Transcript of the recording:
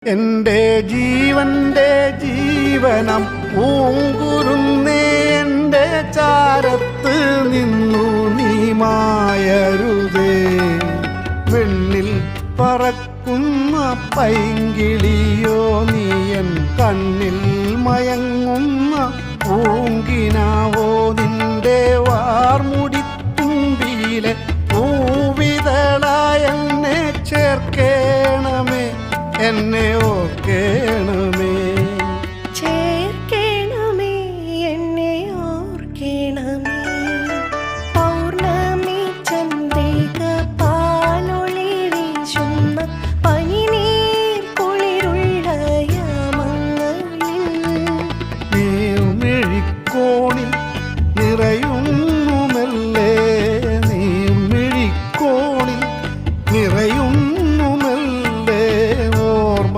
എൻ്റെ ജീവന്റെ ജീവനം പൂങ്കുരുന്നേ എൻ്റെ ചാരത്ത് നിന്നു നീ മായരുതേ. വെണ്ണിൽ പറക്കുന്ന പൈങ്കിളിയോ നീയൻ കണ്ണിൽ മയങ്ങുന്ന പൂങ്കിനാവോ നിന്റെ വാർമുടിത്തുമ്പിയിലെ പൂവിതളായ എന്നെ ചേർക്കേണമേ, എന്നെ ഓർക്കേണമേ.